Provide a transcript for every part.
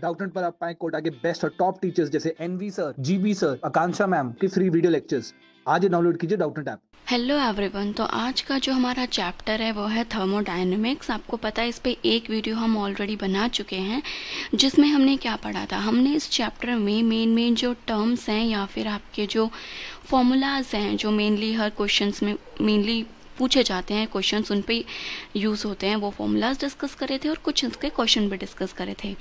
Doubtnut पर आप पाएं कोटा के बेस्ट और टॉप टीचर्स जैसे एनवी सर, जीबी सर, आकांक्षा मैम की फ्री वीडियो लेक्चर्स। आज डाउनलोड कीजिए डाउटनेट ऐप। Hello everyone. तो आज का जो हमारा चैप्टर है वो है थर्मोडायनेमिक्स। आपको पता है इस पे एक वीडियो हम ऑलरेडी बना चुके हैं जिसमें हमने क्या पढ़ा था। हमने इस चैप्टर में मेन जो टर्म्स हैं या फिर आपके जो फॉर्मूलाज हैं जो मेनली हर क्वेश्चंस में मेनली पूछे जाते हैं, क्वेश्चंस उन पे यूज़ होते हैं, वो फॉर्मूलाज डिस्कस करे थे और कुछ इसके क्वेश्चन भी डिस्कस करे थे।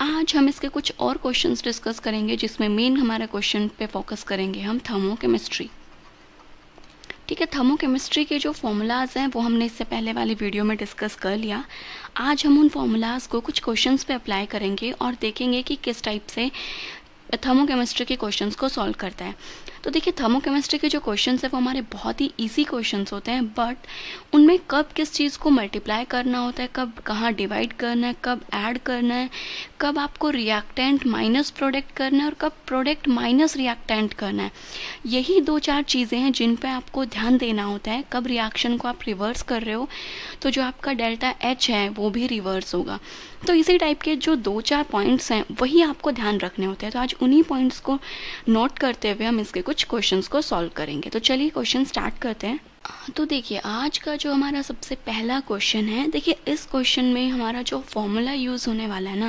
आज हम इसके कुछ और क्वेश्चंस डिस्कस करेंगे जिसमें मेन हमारे क्वेश्चन पे फोकस करेंगे हम थर्मोकेमिस्ट्री। ठीक है, थर्मोकेमिस्ट्री के जो फॉर्मूलाज हैं वो हमने इससे पहले वाली वीडियो में डिस्कस कर लिया। आज हम उन फॉर्मूलाज को कुछ क्वेश्चंस पे अप्लाई करेंगे और देखेंगे कि किस टाइप से थर्मोकेमिस्ट्री के क्वेश्चंस को सॉल्व करता है। तो देखिए, थर्मोकेमिस्ट्री के जो क्वेश्चंस है वो हमारे बहुत ही इजी क्वेश्चंस होते हैं, बट उनमें कब किस चीज़ को मल्टीप्लाई करना होता है, कब कहाँ डिवाइड करना है, कब ऐड करना है, कब आपको रिएक्टेंट माइनस प्रोडक्ट करना है और कब प्रोडक्ट माइनस रिएक्टेंट करना है, यही दो चार चीज़ें हैं जिन पे आपको ध्यान देना होता है। कब रिएक्शन को आप रिवर्स कर रहे हो तो जो आपका डेल्टा एच है वो भी रिवर्स होगा। तो इसी टाइप के जो दो चार पॉइंट्स हैं वही आपको ध्यान रखने होते हैं। तो आज उन्हीं पॉइंट्स को नोट करते हुए हम इसके कुछ क्वेश्चंस को सॉल्व करेंगे। तो चलिए क्वेश्चन स्टार्ट करते हैं। तो देखिए, आज का जो हमारा सबसे पहला क्वेश्चन है, देखिए इस क्वेश्चन में हमारा जो फॉर्मूला यूज़ होने वाला है ना,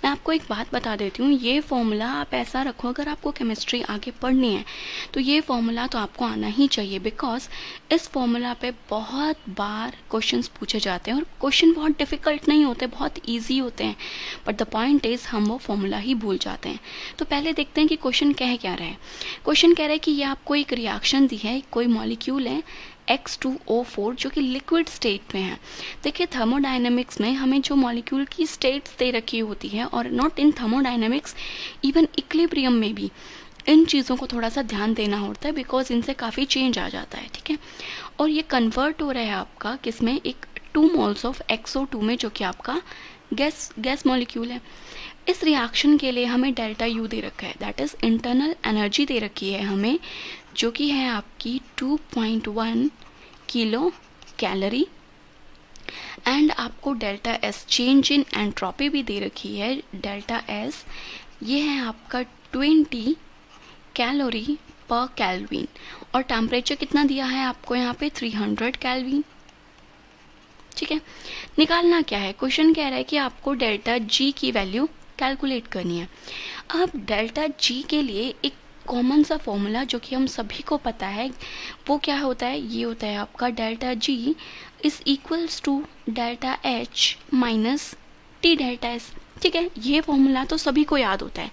मैं आपको एक बात बता देती हूँ। ये फॉर्मूला आप ऐसा रखो, अगर आपको केमिस्ट्री आगे पढ़नी है तो ये फॉर्मूला तो आपको आना ही चाहिए, बिकॉज इस फॉर्मूला पे बहुत बार क्वेश्चंस पूछे जाते हैं और क्वेश्चन बहुत डिफ़िकल्ट नहीं होते, बहुत ईजी होते हैं, बट द पॉइंट इज़ हम वो फॉर्मूला ही भूल जाते हैं। तो पहले देखते हैं कि क्वेश्चन कह क्या रहा है। क्वेश्चन कह रहा है कि ये आपको एक रिएक्शन दी है, कोई मॉलिक्यूल है X2O4 जो कि लिक्विड स्टेट में है। देखिए, थर्मोडायनेमिक्स में हमें जो मॉलिक्यूल की स्टेट्स दे रखी होती है, और not in thermodynamics, even equilibrium में भी इन चीज़ों को थोड़ा सा ध्यान देना होता है, बिकॉज इनसे काफ़ी चेंज आ जाता है। ठीक है, और ये कन्वर्ट हो रहा है आपका किसमें, एक 2 मोल्स ऑफ XO2 में, जो कि आपका गैस मॉलिक्यूल है। इस रिएक्शन के लिए हमें डेल्टा यू दे रखा है, दैट इज इंटरनल एनर्जी दे रखी है हमें, जो कि है आपकी 2.1 किलो कैलोरी, एंड आपको delta S change in entropy भी दे रखी है, डेल्टा एस ये है आपका 20 कैलोरी पर केल्विन, और टेम्परेचर कितना दिया है आपको यहाँ पे 300 केल्विन। ठीक है, निकालना क्या है, क्वेश्चन कह रहा है कि आपको डेल्टा जी की वैल्यू कैलकुलेट करनी है। अब डेल्टा जी के लिए एक कॉमन सा फॉर्मूला जो कि हम सभी को पता है, वो क्या होता है, ये होता है आपका delta G is equals to delta H minus T delta S. ठीक है, ये फॉर्मूला तो सभी को याद होता है।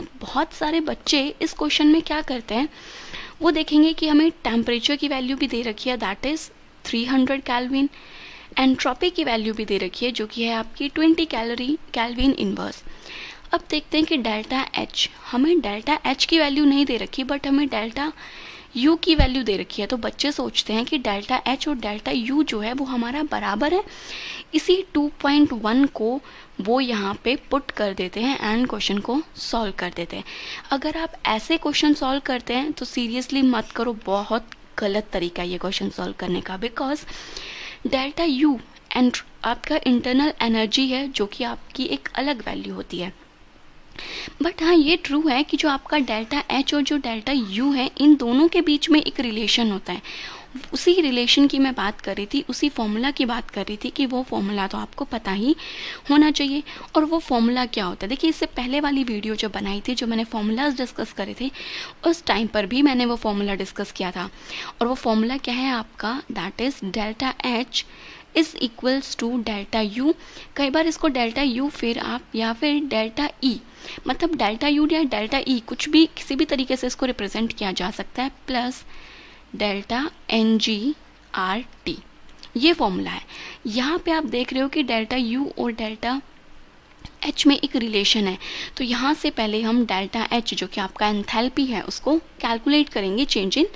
अब बहुत सारे बच्चे इस क्वेश्चन में क्या करते हैं, वो देखेंगे कि हमें टेम्परेचर की वैल्यू भी दे रखी है, दैट इज 300 केल्विन, एंट्रोपी की वैल्यू भी दे रखी है जो कि है आपकी 20 केल्विन इनवर्स। अब देखते हैं कि डेल्टा एच, हमें डेल्टा एच की वैल्यू नहीं दे रखी, बट हमें डेल्टा यू की वैल्यू दे रखी है। तो बच्चे सोचते हैं कि डेल्टा एच और डेल्टा यू जो है वो हमारा बराबर है, इसी 2.1 को वो यहाँ पे पुट कर देते हैं एंड क्वेश्चन को सॉल्व कर देते हैं। अगर आप ऐसे क्वेश्चन सॉल्व करते हैं तो सीरियसली मत करो, बहुत गलत तरीका है ये क्वेश्चन सॉल्व करने का, बिकॉज डेल्टा यू एंड आपका इंटरनल एनर्जी है जो कि आपकी एक अलग वैल्यू होती है। बट हाँ, ये ट्रू है कि जो आपका डेल्टा एच और जो डेल्टा यू है, इन दोनों के बीच में एक रिलेशन होता है। उसी रिलेशन की मैं बात कर रही थी, उसी फॉर्मूला की बात कर रही थी कि वो फॉर्मूला तो आपको पता ही होना चाहिए। और वो फॉर्मूला क्या होता है, देखिए इससे पहले वाली वीडियो जो बनाई थी, जो मैंने फॉर्मूलाज डिस्कस करे थे, उस टाइम पर भी मैंने वो फॉर्मूला डिस्कस किया था। और वो फॉर्मूला क्या है आपका, that is delta H is equals to delta U. कई बार इसको डेल्टा यू फिर आप या फिर डेल्टा ई, मतलब डेल्टा यू या डेल्टा ई, कुछ भी किसी भी तरीके से इसको रिप्रेजेंट किया जा सकता है, plus delta n g R T, ये फॉर्मूला है। यहाँ पे आप देख रहे हो कि डेल्टा यू और डेल्टा एच में एक रिलेशन है, तो यहाँ से पहले हम डेल्टा एच जो कि आपका एंथैल्पी है उसको कैलकुलेट करेंगे, चेंज इन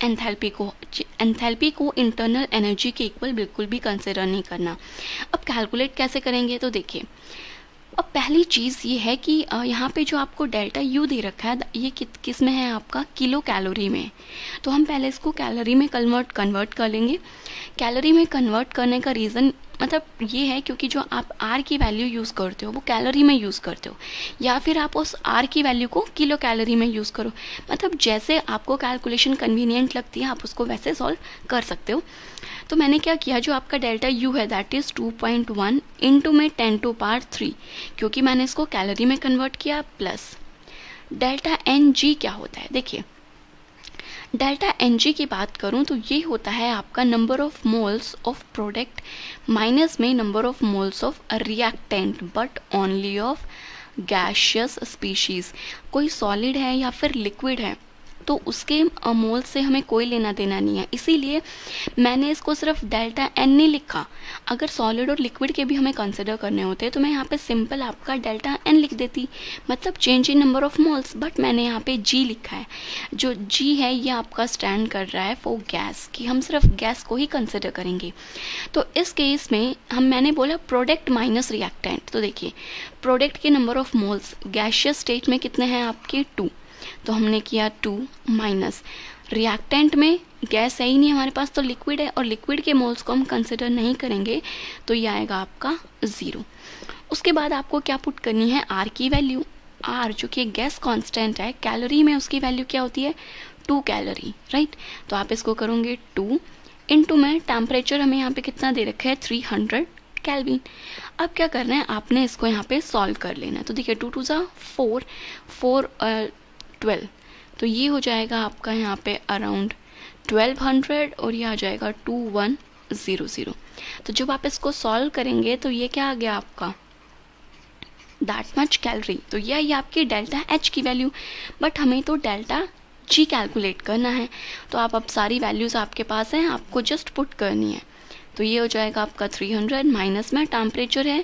एंथैल्पी को इंटरनल एनर्जी के इक्वल बिल्कुल भी कंसिडर नहीं करना। अब कैलकुलेट कैसे करेंगे, तो देखिए, अब पहली चीज़ ये है कि यहाँ पे जो आपको डेल्टा यू दे रखा है, ये किस में है आपका, किलो कैलोरी में। तो हम पहले इसको कैलोरी में कन्वर्ट कर लेंगे। कैलोरी में कन्वर्ट करने का रीज़न मतलब ये है क्योंकि जो आप आर की वैल्यू यूज़ करते हो वो कैलोरी में यूज़ करते हो, या फिर आप उस आर की वैल्यू को किलो कैलोरी में यूज़ करो। मतलब जैसे आपको कैलकुलेशन कन्वीनियंट लगती है आप उसको वैसे सॉल्व कर सकते हो। तो मैंने क्या किया, जो आपका डेल्टा यू है दैट इज़ 2.1 इंटू में 10⁻³ क्योंकि मैंने इसको कैलोरी में कन्वर्ट किया, प्लस डेल्टा एन जी क्या होता है। देखिए डेल्टा एन जी की बात करूं तो ये होता है आपका number of moles of product minus में number of moles of reactant but only of gaseous species. कोई सॉलिड है या फिर लिक्विड है तो उसके मोल से हमें कोई लेना देना नहीं है, इसीलिए मैंने इसको सिर्फ डेल्टा एन नहीं लिखा। अगर सॉलिड और लिक्विड के भी हमें कंसिडर करने होते तो मैं यहाँ पे सिंपल आपका डेल्टा एन लिख देती, मतलब change in number of moles, but मैंने यहाँ पे जी लिखा है। जो जी है ये आपका स्टैंड कर रहा है फॉर गैस, कि हम सिर्फ गैस को ही कंसिडर करेंगे। तो इस केस में मैंने बोला प्रोडक्ट माइनस रिएक्टेंट, तो देखिए प्रोडक्ट के number of moles gaseous state में कितने हैं आपके 2, तो हमने किया 2 माइनस रिएक्टेंट में गैस है ही नहीं हमारे पास तो लिक्विड है, और लिक्विड के मोल्स को हम कंसिडर नहीं करेंगे तो ये आएगा आपका 0। उसके बाद आपको क्या पुट करनी है, आर की वैल्यू। आर जो कि गैस कांस्टेंट है, कैलोरी में उसकी वैल्यू क्या होती है 2 कैलोरी, राइट। तो आप इसको करोगे 2 इंटू में टेम्परेचर हमें यहाँ पे कितना दे रखा है 300 केल्विन। अब क्या करना है, आपने इसको यहाँ पे सॉल्व कर लेना है। तो देखिए 2 2 ज़ा 4 4 12, तो ये हो जाएगा आपका यहाँ पे अराउंड 1200 और ये आ जाएगा 2100। तो जब आप इसको सॉल्व करेंगे तो ये क्या आ गया आपका दैट मच कैलोरी। तो ये आई आपकी डेल्टा एच की वैल्यू, बट हमें तो डेल्टा जी कैलकुलेट करना है। तो आप अब सारी वैल्यूज़ आपके पास हैं, आपको जस्ट पुट करनी है। तो ये हो जाएगा आपका 300 माइनस में टेम्परेचर है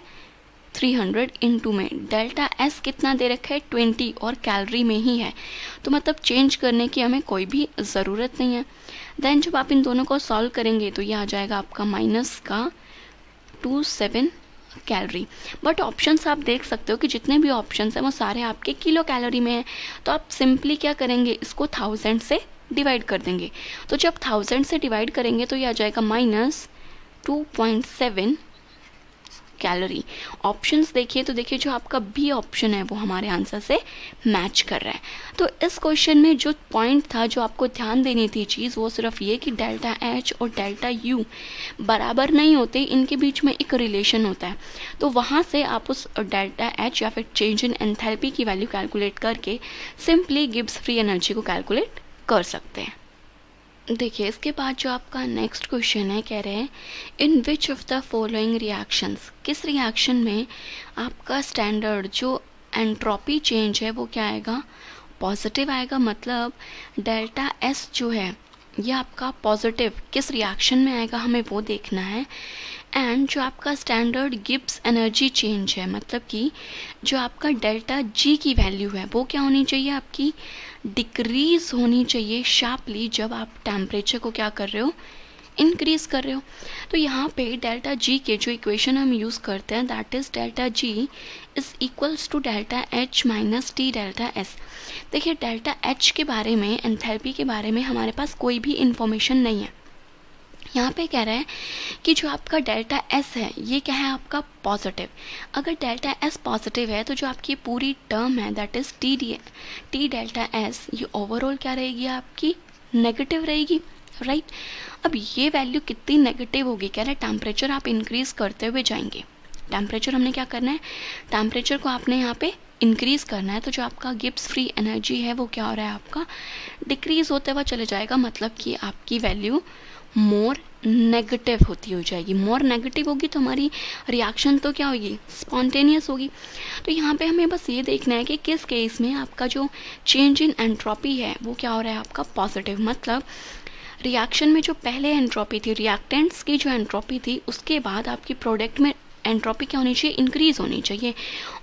300 इंटू में डेल्टा एस कितना दे रखा है 20 और कैलोरी में ही है, तो मतलब चेंज करने की हमें कोई भी ज़रूरत नहीं है। देन जब आप इन दोनों को सॉल्व करेंगे तो ये आ जाएगा आपका माइनस का 27 कैलोरी। बट ऑप्शंस आप देख सकते हो कि जितने भी ऑप्शंस हैं वो सारे आपके किलो कैलोरी में हैं। तो आप सिंपली क्या करेंगे, इसको 1000 से डिवाइड कर देंगे। तो जब 1000 से डिवाइड करेंगे तो ये आ जाएगा माइनस 2.7 कैलोरी। ऑप्शंस देखिए तो देखिए जो आपका बी ऑप्शन है वो हमारे आंसर से मैच कर रहा है। तो इस क्वेश्चन में जो पॉइंट था, जो आपको ध्यान देनी थी चीज़, वो सिर्फ ये कि डेल्टा एच और डेल्टा यू बराबर नहीं होते, इनके बीच में एक रिलेशन होता है। तो वहाँ से आप उस डेल्टा एच या फिर चेंज इन एंथैल्पी की वैल्यू कैलकुलेट करके सिंपली गिब्स फ्री एनर्जी को कैलकुलेट कर सकते हैं। देखिए इसके बाद जो आपका नेक्स्ट क्वेश्चन है, कह रहे हैं in which of the following reactions, किस रिएक्शन में आपका स्टैंडर्ड जो एंट्रोपी चेंज है वो क्या आएगा, पॉजिटिव आएगा। मतलब डेल्टा एस जो है ये आपका पॉजिटिव किस रिएक्शन में आएगा हमें वो देखना है। एंड जो आपका स्टैंडर्ड गिब्स एनर्जी चेंज है, मतलब कि जो आपका डेल्टा जी की वैल्यू है वो क्या होनी चाहिए, आपकी डिक्रीज होनी चाहिए शार्पली जब आप टेम्परेचर को क्या कर रहे हो, इंक्रीज कर रहे हो। तो यहाँ पे डेल्टा जी के जो इक्वेशन हम यूज़ करते हैं that is delta G is equals to delta H minus T delta S. देखिए डेल्टा एच के बारे में, एंथैल्पी के बारे में हमारे पास कोई भी इंफॉर्मेशन नहीं है। यहाँ पे कह रहा है कि जो आपका डेल्टा एस है ये क्या है आपका पॉजिटिव। अगर डेल्टा एस पॉजिटिव है तो जो आपकी पूरी टर्म है that is T delta S ये ओवरऑल क्या रहेगी आपकी नेगेटिव रहेगी, राइट। अब ये वैल्यू कितनी नेगेटिव होगी, कह रहे हैं टेम्परेचर आप इंक्रीज करते हुए जाएंगे। टेम्परेचर हमने क्या करना है, टेम्परेचर को आपने यहाँ पे इंक्रीज करना है। तो जो आपका गिब्स फ्री एनर्जी है वो क्या हो रहा है आपका डिक्रीज होते हुए चले जाएगा, मतलब कि आपकी वैल्यू मोर नेगेटिव होती हो जाएगी। मोर नेगेटिव होगी तो हमारी रिएक्शन तो क्या होगी, स्पॉन्टेनियस होगी। तो यहाँ पे हमें बस ये देखना है कि किस केस में आपका जो चेंज इन एंट्रोपी है वो क्या हो रहा है आपका पॉजिटिव। मतलब रिएक्शन में जो पहले एंट्रोपी थी, रिएक्टेंट्स की जो एंट्रोपी थी, उसके बाद आपकी प्रोडक्ट में एंट्रोपी क्या होनी चाहिए, इंक्रीज होनी चाहिए।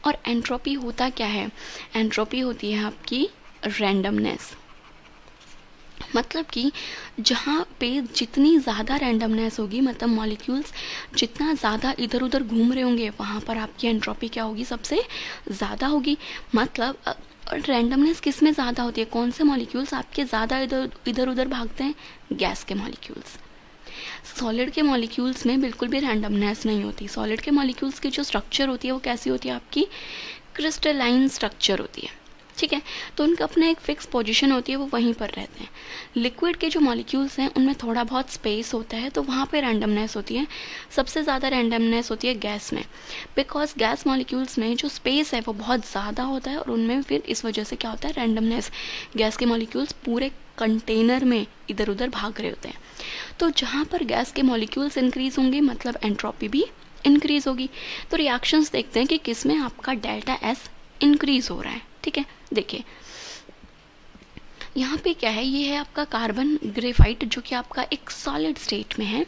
और एंट्रोपी होता क्या है, एंट्रोपी होती है आपकी रैंडमनेस। मतलब कि जहाँ पे जितनी ज़्यादा रैंडमनेस होगी, मतलब मॉलिक्यूल्स जितना ज़्यादा इधर उधर घूम रहे होंगे वहाँ पर आपकी एंट्रोपी क्या होगी, सबसे ज़्यादा होगी। मतलब रैंडमनेस किस में ज़्यादा होती है, कौन से मॉलिक्यूल्स आपके ज़्यादा इधर उधर भागते हैं, गैस के मॉलिक्यूल्स। सॉलिड के मॉलिक्यूल्स में बिल्कुल भी रैंडमनेस नहीं होती। सॉलिड के मॉलिक्यूल्स की जो स्ट्रक्चर होती है वो कैसी होती है, आपकी क्रिस्टलाइन स्ट्रक्चर होती है, ठीक है। तो उनका अपना एक फिक्स पोजीशन होती है, वो वहीं पर रहते हैं। लिक्विड के जो मॉलिक्यूल्स हैं उनमें थोड़ा बहुत स्पेस होता है, तो वहाँ पे रैंडमनेस होती है। सबसे ज़्यादा रैंडमनेस होती है गैस में, बिकॉज गैस मॉलिक्यूल्स में जो स्पेस है वो बहुत ज़्यादा होता है और उनमें फिर इस वजह से क्या होता है, रैंडमनेस। गैस के मॉलिक्यूल्स पूरे कंटेनर में इधर उधर भाग रहे होते हैं। तो जहाँ पर गैस के मॉलिक्यूल्स इंक्रीज होंगे मतलब एंट्रोपी भी इंक्रीज होगी। तो रिएक्शंस देखते हैं कि किस में आपका डेल्टा एस इंक्रीज हो रहा है, ठीक है। देखिए यहाँ पे क्या है, ये है आपका कार्बन ग्रेफाइट जो कि आपका एक सॉलिड स्टेट में है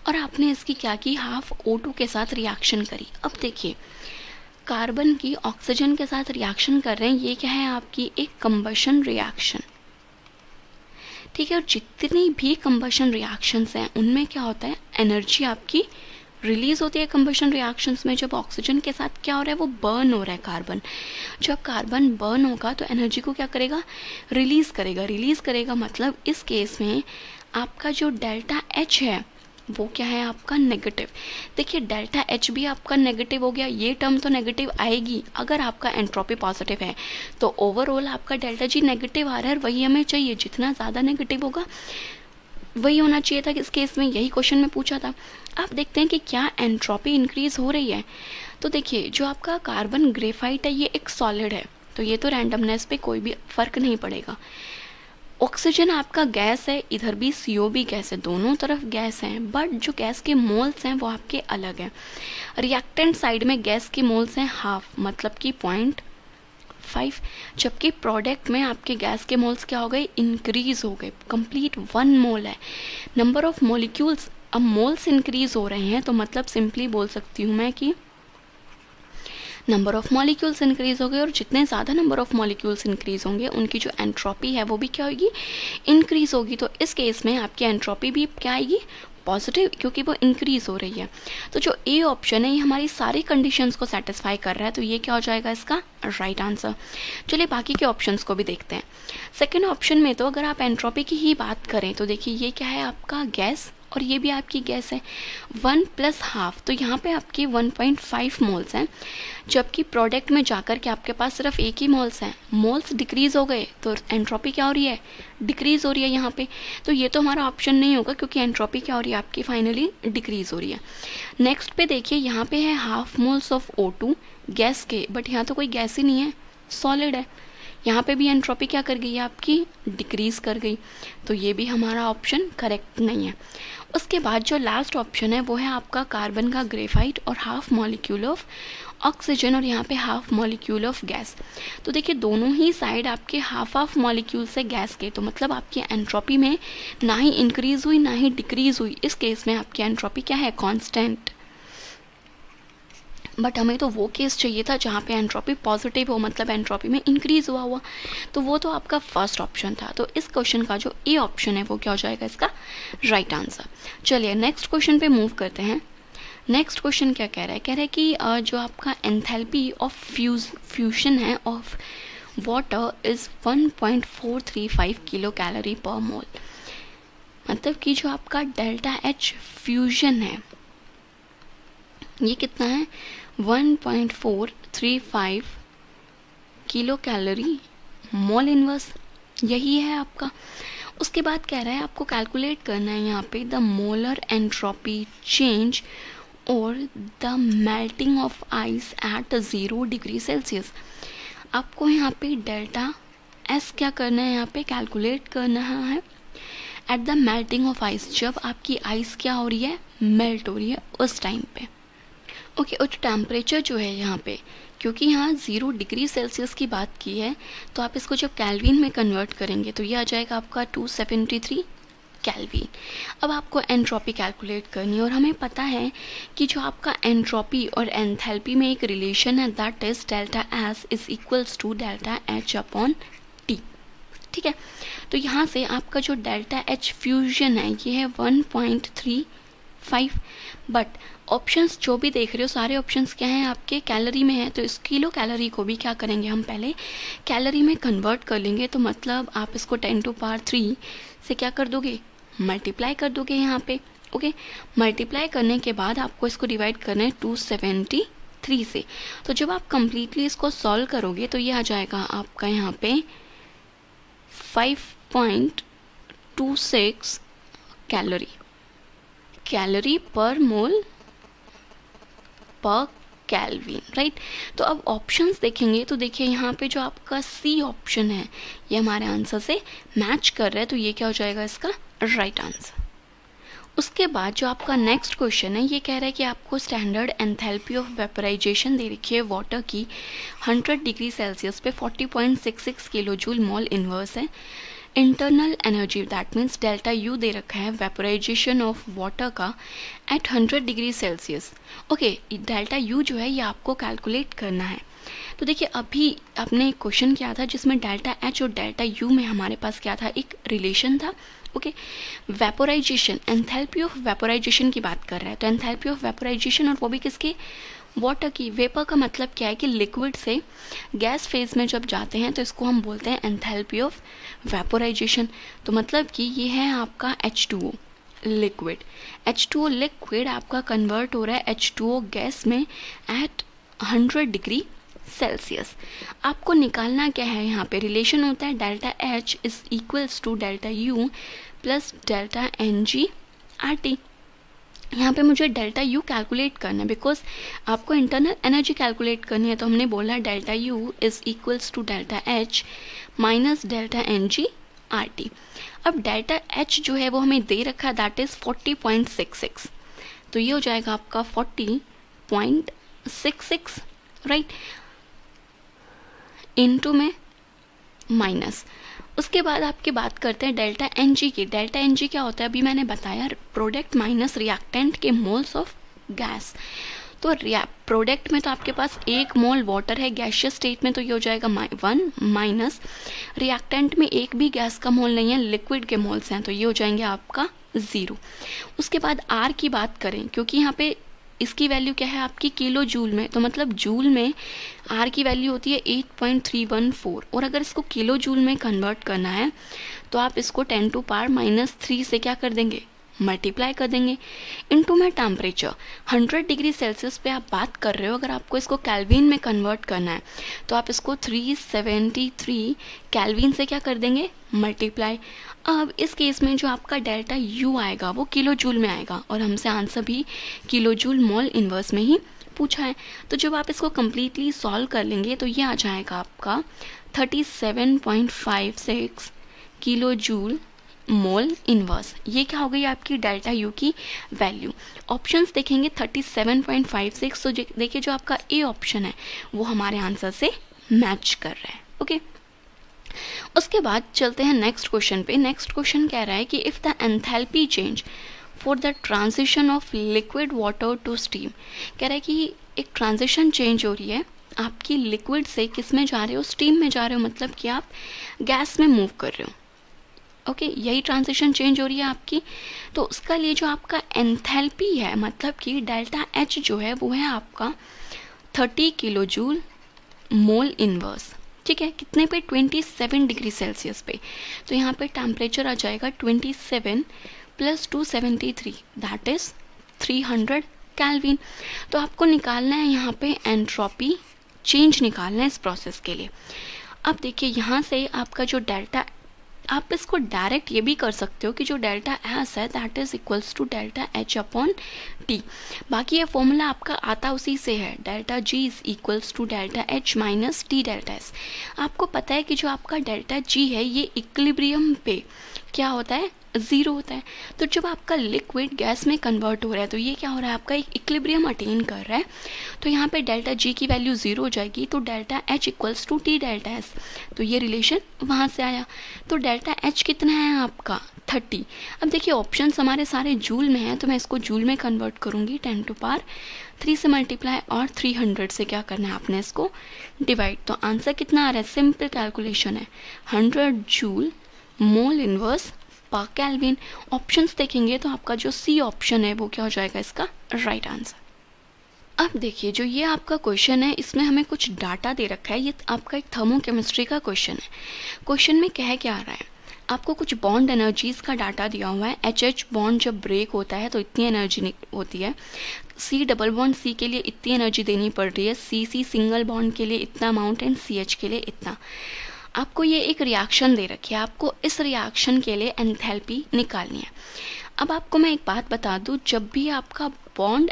और आपने इसकी क्या की, हाफ O2 के साथ रिएक्शन करी। अब देखिए कार्बन की ऑक्सीजन के साथ रिएक्शन कर रहे हैं, ये क्या है आपकी एक कंबशन रिएक्शन, ठीक है। और जितनी भी कंबशन रिएक्शंस हैं उनमें क्या होता है, एनर्जी आपकी रिलीज होती है कंबशन रिएक्शंस में। जब ऑक्सीजन के साथ क्या हो रहा है, वो बर्न हो रहा है कार्बन। जब कार्बन बर्न होगा तो एनर्जी को क्या करेगा, रिलीज करेगा। रिलीज करेगा मतलब इस केस में आपका जो डेल्टा एच है वो क्या है, आपका नेगेटिव। देखिए डेल्टा एच भी आपका नेगेटिव हो गया, ये टर्म तो नेगेटिव आएगी अगर आपका एंट्रोपी पॉजिटिव है। तो ओवरऑल आपका डेल्टा जी नेगेटिव आ रहा है, वही हमें चाहिए। जितना ज़्यादा नेगेटिव होगा वही होना चाहिए था। इस केस में यही क्वेश्चन में पूछा था। आप देखते हैं कि क्या एंट्रोपी इंक्रीज हो रही है। तो देखिए जो आपका कार्बन ग्रेफाइट है ये एक सॉलिड है, तो ये तो रैंडमनेस पे कोई भी फर्क नहीं पड़ेगा। ऑक्सीजन आपका गैस है, इधर भी CO भी गैस है, दोनों तरफ गैस हैं, बट जो गैस के मोल्स हैं वो आपके अलग हैं। रिएक्टेंट साइड में गैस के मोल्स हैं हाफ, मतलब कि 0.5, जबकि प्रोडक्ट में आपके गैस के मोल्स क्या हो गए, इंक्रीज हो गए, कंप्लीट 1 मोल है। नंबर ऑफ मॉलिक्यूल्स, अब मोल्स इंक्रीज हो रहे हैं तो मतलब सिंपली बोल सकती हूँ मैं कि नंबर ऑफ मॉलिक्यूल्स इंक्रीज हो गए, और जितने ज़्यादा नंबर ऑफ मॉलिक्यूल्स इंक्रीज होंगे उनकी जो एंट्रोपी है वो भी क्या होगी, इंक्रीज होगी। तो इस केस में आपकी एंट्रोपी भी क्या आएगी, पॉजिटिव, क्योंकि वो इंक्रीज हो रही है। तो जो ए ऑप्शन है ये हमारी सारी कंडीशंस को सेटिस्फाई कर रहा है, तो ये क्या हो जाएगा इसका राइट आंसर। चलिए बाकी के ऑप्शंस को भी देखते हैं। सेकेंड ऑप्शन में तो अगर आप एंट्रोपी की ही बात करें तो देखिए ये क्या है आपका गैस, और ये भी आपकी गैस है 1 + हाफ, तो यहाँ पे आपकी 1.5 मोल्स हैं, जबकि प्रोडक्ट में जाकर के आपके पास सिर्फ एक ही मोल्स हैं। मोल्स डिक्रीज हो गए तो एंट्रोपी क्या हो रही है, डिक्रीज हो रही है यहाँ पे। तो ये तो हमारा ऑप्शन नहीं होगा क्योंकि एंट्रोपी क्या हो रही है आपकी फाइनली डिक्रीज हो रही है। नेक्स्ट पे देखिए यहाँ पे है half moles of O2 gas के, बट यहाँ तो कोई गैस ही नहीं है, सॉलिड है। यहाँ पे भी एंट्रोपी क्या कर गई है आपकी, डिक्रीज कर गई, तो ये भी हमारा ऑप्शन करेक्ट नहीं है। उसके बाद जो लास्ट ऑप्शन है वो है आपका कार्बन का ग्रेफाइट और हाफ मॉलिक्यूल ऑफ ऑक्सीजन, और यहाँ पे हाफ मॉलिक्यूल ऑफ गैस। तो देखिए दोनों ही साइड आपके हाफ मॉलिक्यूल से गैस के, तो मतलब आपकी एंट्रोपी में ना ही इंक्रीज हुई ना ही डिक्रीज हुई। इस केस में आपकी एंट्रोपी क्या है, कांस्टेंट। बट हमें तो वो केस चाहिए था जहाँ पे एंट्रोपी पॉजिटिव हो, मतलब एंट्रोपी में इंक्रीज हुआ, तो वो तो आपका फर्स्ट ऑप्शन था। तो इस क्वेश्चन का जो ए ऑप्शन है वो क्या हो जाएगा इसका राइट आंसर। चलिए नेक्स्ट क्वेश्चन पे मूव करते हैं। नेक्स्ट क्वेश्चन क्या कह रहा है, कह रहा है कि जो आपका एंथैल्पी ऑफ फ्यूजन है of water is 1.435 kilo calorie पर मोल, मतलब कि जो आपका डेल्टा एच फ्यूजन है ये कितना है, 1.435 किलो कैलोरी मोल इनवर्स, यही है आपका। उसके बाद कह रहा है आपको कैलकुलेट करना है यहाँ पे द मोलर एंट्रोपी चेंज और the melting of ice eight 0 degree Celsius. आपको यहाँ पे डेल्टा एस क्या करना है, यहाँ पे कैलकुलेट करना है at the melting of ice, जब आपकी आइस क्या हो रही है, मेल्ट हो रही है उस टाइम पे। ओके, और टेम्परेचर जो है यहाँ पे, क्योंकि यहाँ 0 डिग्री सेल्सियस की बात की है तो आप इसको जब कैल्विन में कन्वर्ट करेंगे तो ये आ जाएगा आपका 273 कैल्विन। अब आपको एंट्रोपी कैलकुलेट करनी है, और हमें पता है कि जो आपका एंट्रोपी और एंथैल्पी में एक रिलेशन है, that is delta S is equals to delta H upon T. ठीक है, तो यहाँ से आपका जो डेल्टा एच फ्यूजन है ये है 1.35, बट ऑप्शंस जो भी देख रहे हो सारे ऑप्शंस क्या हैं आपके कैलोरी में है, तो इस किलो कैलोरी को भी क्या करेंगे हम पहले कैलोरी में कन्वर्ट कर लेंगे। तो मतलब आप इसको 10⁻³ से क्या कर दोगे, मल्टीप्लाई कर दोगे यहाँ पे, ओके, मल्टीप्लाई करने के बाद आपको इसको डिवाइड करना है 273 से। तो जब आप कंप्लीटली इसको सॉल्व करोगे तो ये आ जाएगा आपका यहाँ पे 5.26 कैलोरी पर मोल पर केल्विन, राइट। तो अब ऑप्शंस देखेंगे तो देखिए यहाँ पे जो आपका सी ऑप्शन है ये हमारे आंसर से मैच कर रहा है, तो ये क्या हो जाएगा इसका राइट आंसर। उसके बाद जो आपका नेक्स्ट क्वेश्चन है ये कह रहा है कि आपको स्टैंडर्ड एंथैल्पी ऑफ वेपराइजेशन दे रखी है वाटर की 100 डिग्री सेल्सियस पे 40.66 किलो जूल मॉल इनवर्स है। Internal energy that means delta U दे रखा है वेपराइजेशन ऑफ वाटर का at 100 degree Celsius. Okay, delta U जो है ये आपको कैलकुलेट करना है। तो देखिए अभी आपने एक क्वेश्चन किया था जिसमें डेल्टा एच और डेल्टा यू में हमारे पास क्या था, एक रिलेशन था। Okay, vaporisation, enthalpy of vaporisation की बात कर रहा है, तो एंथैल्पी ऑफ वेपोराइजेशन और वो भी किसके, वाटर की। वेपर का मतलब क्या है कि लिक्विड से गैस फेज में जब जाते हैं तो इसको हम बोलते हैं एंथैल्पी ऑफ वेपोराइजेशन। तो मतलब कि ये है आपका H2O लिक्विड। H2O लिक्विड आपका कन्वर्ट हो रहा है H2O गैस में एट 100 डिग्री सेल्सियस। आपको निकालना क्या है, यहाँ पे रिलेशन होता है delta H is equals to delta U plus delta n g R T. यहाँ पे मुझे डेल्टा यू कैलकुलेट करना है बिकॉज आपको इंटरनल एनर्जी कैलकुलेट करनी है, तो हमने बोला delta U is equals to delta H minus delta n g R T. अब डेल्टा एच जो है वो हमें दे रखा है दैट इज 40.66, तो ये हो जाएगा आपका 40.66 राइट, इनटू में माइनस। उसके बाद आपकी बात करते हैं डेल्टा एन जी की। डेल्टा एन जी क्या होता है, अभी मैंने बताया प्रोडक्ट माइनस रिएक्टेंट के मोल्स ऑफ गैस। तो प्रोडक्ट में तो आपके पास 1 मोल वाटर है गैसियस स्टेट में, तो ये हो जाएगा 1 माइनस रिएक्टेंट में एक भी गैस का मोल नहीं है, लिक्विड के मोल्स हैं, तो ये हो जाएंगे आपका 0। उसके बाद आर की बात करें, क्योंकि यहाँ पे इसकी वैल्यू क्या है आपकी किलो जूल में, तो मतलब जूल में आर की वैल्यू होती है 8.314, और अगर इसको किलो जूल में कन्वर्ट करना है तो आप इसको 10 टू पावर -3 से क्या कर देंगे, मल्टीप्लाई कर देंगे। इनटू में टेम्परेचर 100 डिग्री सेल्सियस पे आप बात कर रहे हो, अगर आपको इसको कैल्विन में कन्वर्ट करना है तो आप इसको 373 कैल्विन से क्या कर देंगे, मल्टीप्लाई। अब इस केस में जो आपका डेल्टा यू आएगा वो किलो जूल में आएगा, और हमसे आंसर भी किलो जूल मॉल इनवर्स में ही पूछा है। तो जब आप इसको कम्प्लीटली सॉल्व कर लेंगे तो ये आ जाएगा आपका 37.56 किलो जूल मोल इनवर्स। ये क्या हो गई आपकी डेल्टा यू की वैल्यू। ऑप्शंस देखेंगे 37.56, तो देखिए जो आपका ए ऑप्शन है वो हमारे आंसर से मैच कर रहा है। ओके, उसके बाद चलते हैं नेक्स्ट क्वेश्चन पे। नेक्स्ट क्वेश्चन कह रहा है कि if the enthalpy change for the transition of liquid water to steam, कह रहा है कि एक ट्रांजिशन चेंज हो रही है आपकी लिक्विड से किस में जा रहे हो, स्टीम में जा रहे हो, मतलब कि आप गैस में मूव कर रहे हो। ओके, यही ट्रांजिशन चेंज हो रही है आपकी। तो उसका लिए जो आपका एंथैल्पी है, मतलब कि डेल्टा एच जो है वो है आपका 30 किलो जूल मोल इनवर्स। ठीक है, कितने पे, 27 डिग्री सेल्सियस पे। तो यहाँ पे टेम्परेचर आ जाएगा 27 प्लस 273 दैट इज 300 कैल्विन। तो आपको निकालना है यहाँ पे एंट्रोपी चेंज निकालना है इस प्रोसेस के लिए। अब देखिए यहाँ से आपका जो डेल्टा, आप इसको डायरेक्ट ये भी कर सकते हो कि जो डेल्टा एस है that is equals to delta H upon T. बाकी ये फॉर्मूला आपका आता उसी से है, delta G is equals to delta H minus T delta S. आपको पता है कि जो आपका डेल्टा जी है ये इक्विलिब्रियम पे क्या होता है, 0 होता है। तो जब आपका लिक्विड गैस में कन्वर्ट हो रहा है तो ये क्या हो रहा है, आपका एक इक्विलिब्रियम अटेन कर रहा है। तो यहाँ पे डेल्टा जी की वैल्यू 0 हो जाएगी, तो delta H equals to T delta S, तो ये रिलेशन वहाँ से आया। तो डेल्टा एच कितना है आपका 30। अब देखिए ऑप्शंस हमारे सारे जूल में हैं, तो मैं इसको जूल में कन्वर्ट करूँगी, 10 टू पावर 3 से मल्टीप्लाई और 300 से क्या करना है आपने इसको डिवाइड। तो आंसर कितना आ रहा है, सिंपल कैलकुलेशन है 100 जूल मोल इनवर्स पर केल्विन। ऑप्शंस देखेंगे तो आपका जो सी ऑप्शन है वो क्या हो जाएगा इसका राइट आंसर। अब देखिए जो ये आपका क्वेश्चन है इसमें हमें कुछ डाटा दे रखा है, ये आपका एक थर्मोकेमिस्ट्री का क्वेश्चन है। क्वेश्चन में क्या आ रहा है, आपको कुछ बॉन्ड एनर्जीज का डाटा दिया हुआ है। एच बॉन्ड जब ब्रेक होता है तो इतनी एनर्जी होती है, सी डबल बॉन्ड सी के लिए इतनी एनर्जी देनी पड़ रही है, सी सिंगल बॉन्ड के लिए इतना अमाउंट एंड सी एच के लिए इतना। आपको ये एक रिएक्शन दे रखी है, आपको इस रिएक्शन के लिए एंथैल्पी निकालनी है। अब आपको मैं एक बात बता दूं, जब भी आपका बॉन्ड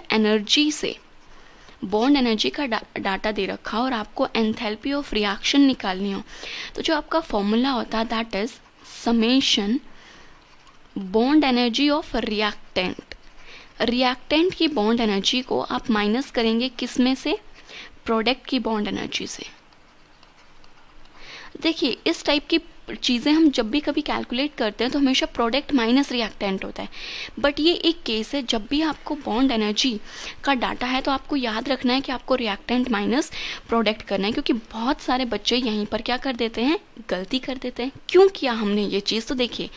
एनर्जी का डाटा दे रखा और आपको एंथैल्पी ऑफ रिएक्शन निकालनी हो, तो जो आपका फॉर्मूला होता है that is summation bond energy of reactant की बॉन्ड एनर्जी को आप माइनस करेंगे किस में से, प्रोडक्ट की बॉन्ड एनर्जी से। देखिए इस टाइप की चीज़ें हम जब भी कभी कैलकुलेट करते हैं तो हमेशा प्रोडक्ट माइनस रिएक्टेंट होता है, बट ये एक केस है जब भी आपको बॉन्ड एनर्जी का डाटा है तो आपको याद रखना है कि आपको रिएक्टेंट माइनस प्रोडक्ट करना है, क्योंकि बहुत सारे बच्चे यहीं पर क्या कर देते हैं, गलती कर देते हैं। क्यों किया हमने ये चीज़, तो देखिए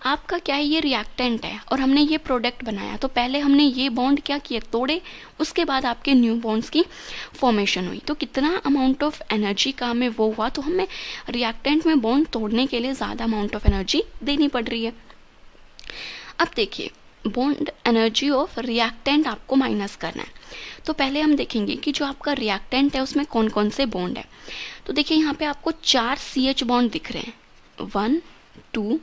आपका क्या है, ये रिएक्टेंट है और हमने ये प्रोडक्ट बनाया, तो पहले हमने ये बॉन्ड क्या किए, तोड़े, उसके बाद आपके न्यू बॉन्ड्स की फॉर्मेशन हुई। तो कितना अमाउंट ऑफ एनर्जी का हमें वो हुआ, तो हमें रिएक्टेंट में बॉन्ड तोड़ने के लिए ज़्यादा अमाउंट ऑफ एनर्जी देनी पड़ रही है। अब देखिए बॉन्ड एनर्जी ऑफ रिएक्टेंट आपको माइनस करना है, तो पहले हम देखेंगे कि जो आपका रिएक्टेंट है उसमें कौन कौन से बॉन्ड है। तो देखिए यहाँ पे आपको 4 CH बॉन्ड दिख रहे हैं, 1 2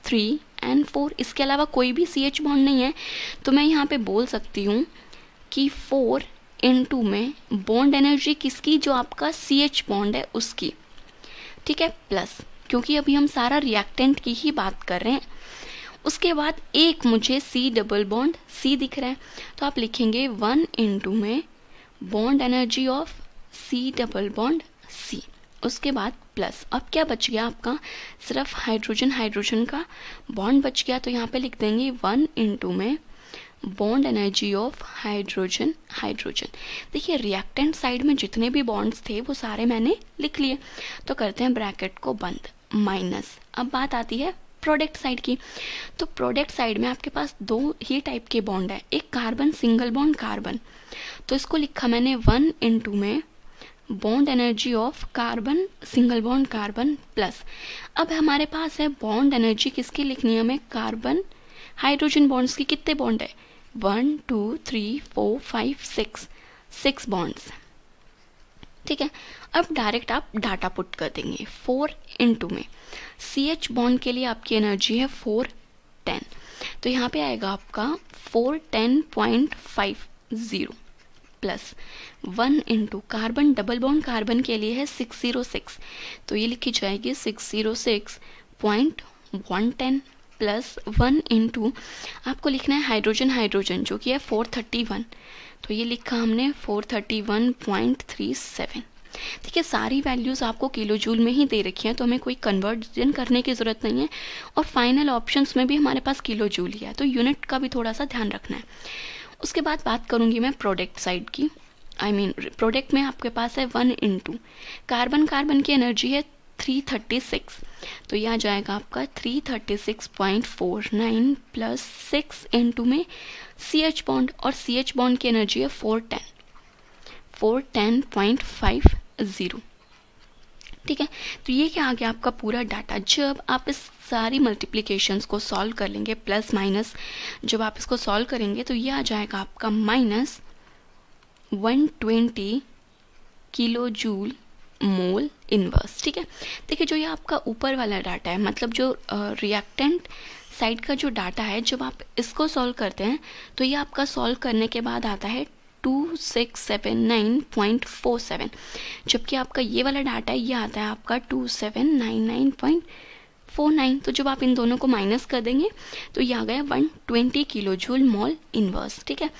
3 एंड 4, इसके अलावा कोई भी CH बॉन्ड नहीं है। तो मैं यहाँ पे बोल सकती हूँ कि 4 में बॉन्ड एनर्जी किसकी, जो आपका CH बॉन्ड है उसकी, ठीक है, प्लस, क्योंकि अभी हम सारा रिएक्टेंट की ही बात कर रहे हैं। उसके बाद एक मुझे C डबल बॉन्ड C दिख रहा है, तो आप लिखेंगे 1 में bond energy of C double bond C, उसके बाद प्लस। अब क्या बच गया आपका, सिर्फ हाइड्रोजन का बॉन्ड बच गया, तो यहाँ पे लिख देंगे 1 में बॉन्ड एनर्जी ऑफ हाइड्रोजन। देखिए रिएक्टेंट साइड में जितने भी बॉन्ड्स थे वो सारे मैंने लिख लिए, तो करते हैं ब्रैकेट को बंद, माइनस। अब बात आती है प्रोडक्ट साइड की, तो प्रोडक्ट साइड में आपके पास 2 ही टाइप के बॉन्ड है, एक कार्बन सिंगल बॉन्ड कार्बन, तो इसको लिखा मैंने 1 में bond energy of carbon single bond carbon plus. अब हमारे पास है बॉन्ड एनर्जी किसकी लिखनी है हमें, कार्बन हाइड्रोजन बॉन्ड्स की कितने बॉन्ड है, 1 2 3 4 5 6 बॉन्ड्स, ठीक है। अब डायरेक्ट आप डाटा पुट कर देंगे, 4 में CH बॉन्ड के लिए आपकी एनर्जी है 410, तो यहाँ पे आएगा आपका 410.50 plus 1 carbon double bond carbon के लिए है 606, तो ये लिखी जाएगी 606.110 प्लस 1 आपको लिखना है हाइड्रोजन जो कि है 431, तो ये लिखा हमने 431.37। देखिए सारी वैल्यूज़ आपको किलो जूल में ही दे रखी हैं, तो हमें कोई कन्वर्जन करने की ज़रूरत नहीं है, और फाइनल ऑप्शंस में भी हमारे पास किलो जूल ही है, तो यूनिट का भी थोड़ा सा ध्यान रखना है। उसके बाद बात करूंगी मैं प्रोडक्ट साइड की, प्रोडक्ट में आपके पास है 1 कार्बन की एनर्जी है 336, तो यह आ जाएगा आपका 336.49 प्लस 6 में CH बॉन्ड, और CH बॉन्ड की एनर्जी है 410.50, ठीक है। तो ये क्या आ गया आपका पूरा डाटा। जब आप इस सारी मल्टीप्लिकेशंस को सॉल्व कर लेंगे, प्लस माइनस जब आप इसको सॉल्व करेंगे तो ये आ जाएगा आपका -120 किलो जूल मोल इनवर्स, ठीक है। देखिए जो ये आपका ऊपर वाला डाटा है, मतलब जो रिएक्टेंट साइड का जो डाटा है, जब आप इसको सॉल्व करते हैं तो ये आपका सॉल्व करने के बाद आता है 2679.47, जबकि आपका ये वाला डाटा है ये आता है आपका 2799.49, तो जब आप इन दोनों को माइनस कर देंगे तो ये आ गया 120 किलो जूल मोल इनवर्स, ठीक है।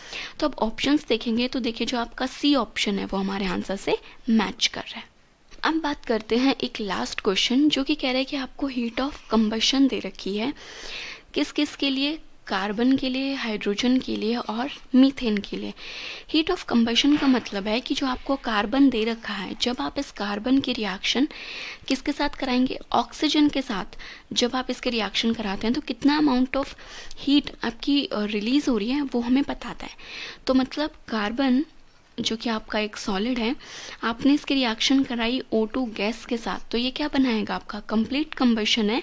तो अब ऑप्शंस देखेंगे तो देखिए जो आपका C ऑप्शन है वो हमारे आंसर से मैच कर रहा है। अब बात करते हैं एक लास्ट क्वेश्चन, जो कि कह रहा है कि आपको हीट ऑफ कंबशन दे रखी है, किस किस के लिए, कार्बन के लिए, हाइड्रोजन के लिए और मीथेन के लिए। हीट ऑफ कंबशन का मतलब है कि जो आपको कार्बन दे रखा है, जब आप इस कार्बन की रिएक्शन किसके साथ कराएंगे, ऑक्सीजन के साथ, जब आप इसके रिएक्शन कराते हैं तो कितना अमाउंट ऑफ हीट आपकी रिलीज हो रही है वो हमें बताता है। तो मतलब कार्बन जो कि आपका एक सॉलिड है, आपने इसकी रिएक्शन कराई O2 गैस के साथ, तो ये क्या बनाएगा, आपका कंप्लीट कंबशन है,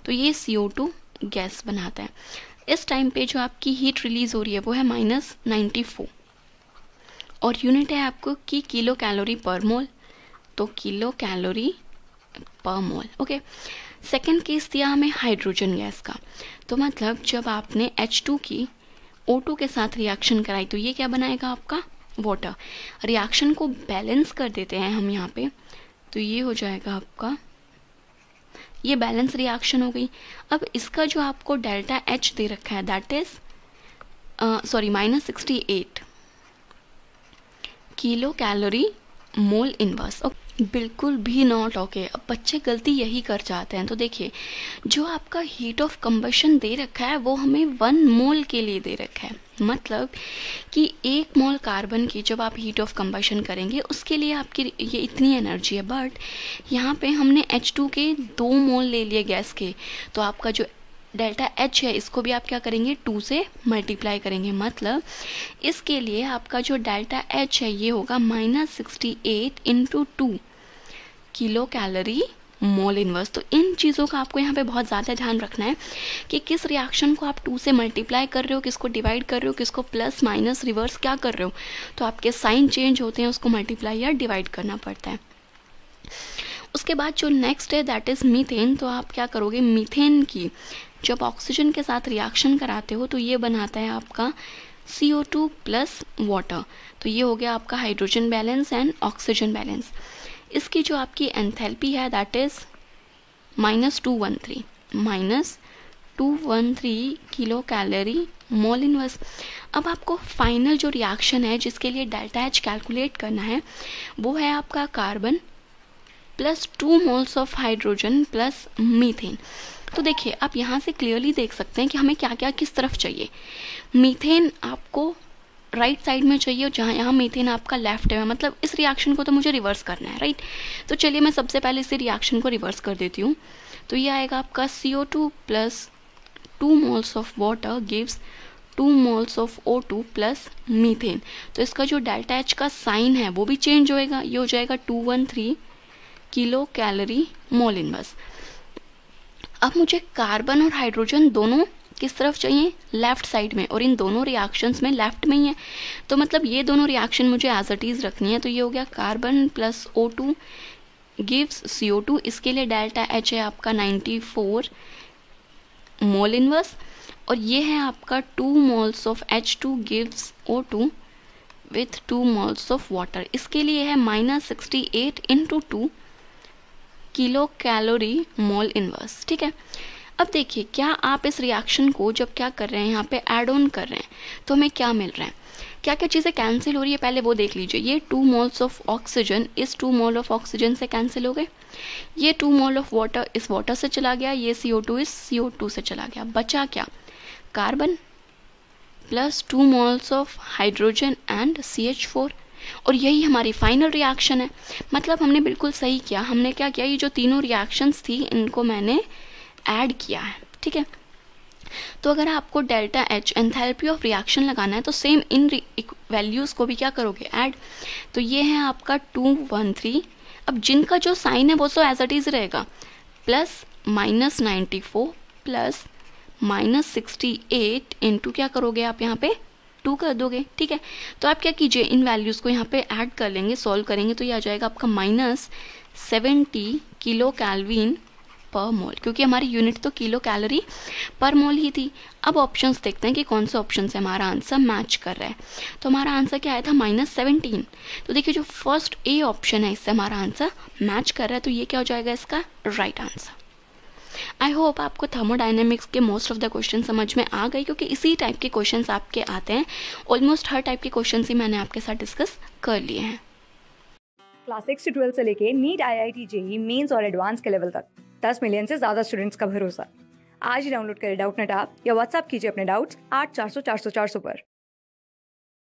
तो ये CO2 गैस बनाता है। इस टाइम पे जो आपकी हीट रिलीज हो रही है वो है -94 और यूनिट है आपको की किलो कैलोरी पर मोल, तो किलो कैलोरी पर मोल। ओके, सेकेंड केस दिया हमें हाइड्रोजन गैस का, तो मतलब जब आपने H2 की O2 के साथ रिएक्शन कराई तो ये क्या बनाएगा, आपका वाटर। रिएक्शन को बैलेंस कर देते हैं हम यहाँ पे, तो ये हो जाएगा आपका, ये बैलेंस रिएक्शन हो गई। अब इसका जो आपको डेल्टा H दे रखा है that is -68 kilo calorie mole inverse. बिल्कुल भी नॉट ओके। अब बच्चे गलती यही कर जाते हैं। तो देखिए, जो आपका हीट ऑफ कंबशन दे रखा है वो हमें 1 मोल के लिए दे रखा है, मतलब कि 1 मोल कार्बन की जब आप हीट ऑफ कंबशन करेंगे उसके लिए आपकी ये इतनी एनर्जी है। बट यहाँ पे हमने H2 के 2 मोल ले लिए गैस के, तो आपका जो डेल्टा H है इसको भी आप क्या करेंगे, 2 से मल्टीप्लाई करेंगे, मतलब इसके लिए आपका जो डेल्टा H है ये होगा -68 into 2 kilo calorie mole inverse. तो इन चीज़ों का आपको यहाँ पे बहुत ज़्यादा ध्यान रखना है कि किस रिएक्शन को आप 2 से मल्टीप्लाई कर रहे हो, किसको डिवाइड कर रहे हो, किसको प्लस माइनस रिवर्स क्या कर रहे हो, तो आपके साइन चेंज होते हैं, उसको मल्टीप्लाई या डिवाइड करना पड़ता है। उसके बाद जो नेक्स्ट है दैट इज़ मीथेन। तो आप क्या करोगे, मीथेन की जब ऑक्सीजन के साथ रिएक्शन कराते हो तो ये बनाता है आपका CO2 प्लस वाटर, तो ये हो गया आपका hydrogen balance and oxygen balance. इसकी जो आपकी एंथैल्पी है that is -213 kilo calorie mole inverse. अब आपको फाइनल जो रिएक्शन है जिसके लिए डेल्टा H कैलकुलेट करना है वो है आपका carbon plus 2 moles of hydrogen plus methane. तो देखिए, आप यहाँ से क्लियरली देख सकते हैं कि हमें क्या क्या किस तरफ चाहिए। मीथेन आपको राइट साइड में चाहिए, जहाँ यहाँ मीथेन आपका लेफ्ट है, मतलब इस रिएक्शन को तो मुझे रिवर्स करना है, राइट। तो चलिए मैं सबसे पहले इस रिएक्शन को रिवर्स कर देती हूँ। तो ये आएगा आपका CO2 plus 2 moles of water gives 2 moles of O2 plus methane. तो इसका जो डेल्टा H का साइन है वो भी चेंज होएगा, ये हो जाएगा 213 किलो कैलोरी मोल इनवर्स। अब मुझे कार्बन और हाइड्रोजन दोनों किस तरफ चाहिए, लेफ्ट साइड में, और इन दोनों रिएक्शंस में लेफ्ट में ही है, तो मतलब ये दोनों रिएक्शन मुझे एज इट इज रखनी है। तो ये हो गया carbon plus O2 gives CO2, इसके लिए डेल्टा H है आपका 94 मोल इनवर्स, और ये है आपका 2 moles of H2 gives O2 with 2 moles of water, इसके लिए है -68 into 2 kilo calorie mole inverse, ठीक है। अब देखिए, क्या आप इस रिएक्शन को जब क्या कर रहे हैं, यहाँ पे ऐड ऑन कर रहे हैं, तो हमें क्या मिल रहा है, क्या क्या चीज़ें कैंसिल हो रही है पहले वो देख लीजिए। ये 2 मोल्स ऑफ ऑक्सीजन इस 2 मोल ऑफ ऑक्सीजन से कैंसिल हो गए, ये 2 मोल ऑफ वाटर इस वाटर से चला गया, ये CO2 इस CO2 से चला गया, बचा क्या, carbon plus 2 moles of hydrogen and CH4, और यही हमारी फाइनल रिएक्शन है। मतलब हमने बिल्कुल सही किया, हमने क्या किया, ये जो तीनों रिएक्शंस थी इनको मैंने ऐड किया है, ठीक है। तो अगर आपको delta H enthalpy of reaction लगाना है तो सेम इन वैल्यूज़ को भी क्या करोगे, ऐड। तो ये है आपका 213, अब जिनका जो साइन है वो तो एज इट इज रहेगा, प्लस -94 प्लस -68 इंटू क्या करोगे आप यहाँ पे 2 कर दोगे, ठीक है। तो आप क्या कीजिए, इन वैल्यूज़ को यहाँ पे ऐड कर लेंगे, सॉल्व करेंगे, तो ये आ जाएगा आपका -70 किलो कैल्विन पर मोल, क्योंकि हमारी यूनिट तो किलो कैलोरी पर मोल ही थी। अब ऑप्शंस देखते हैं कि कौन से ऑप्शन से हमारा आंसर मैच कर रहा है। तो हमारा आंसर क्या आया था, -17। तो देखिए, जो फर्स्ट ए ऑप्शन है इससे हमारा आंसर मैच कर रहा है, तो ये क्या हो जाएगा इसका राइट आंसर। आई होप आपको थर्मोडायनेमिक्स के मोस्ट ऑफ द क्वेश्चन समझ में आ गए, क्योंकि इसी टाइप के क्वेश्चंस आपके आते हैं। ऑलमोस्ट हर टाइप के क्वेश्चन ही मैंने आपके साथ डिस्कस कर लिए हैं। क्लास 6 से 12 से लेके नीट, IIT, JEE मेंस और एडवांस के लेवल तक 10 मिलियन से ज़्यादा स्टूडेंट्स का भरोसा। आज ही डाउनलोड करें डाउटनेट ऐप या व्हाट्सएप कीजिए अपने डाउट्स 8400 400 400 पर।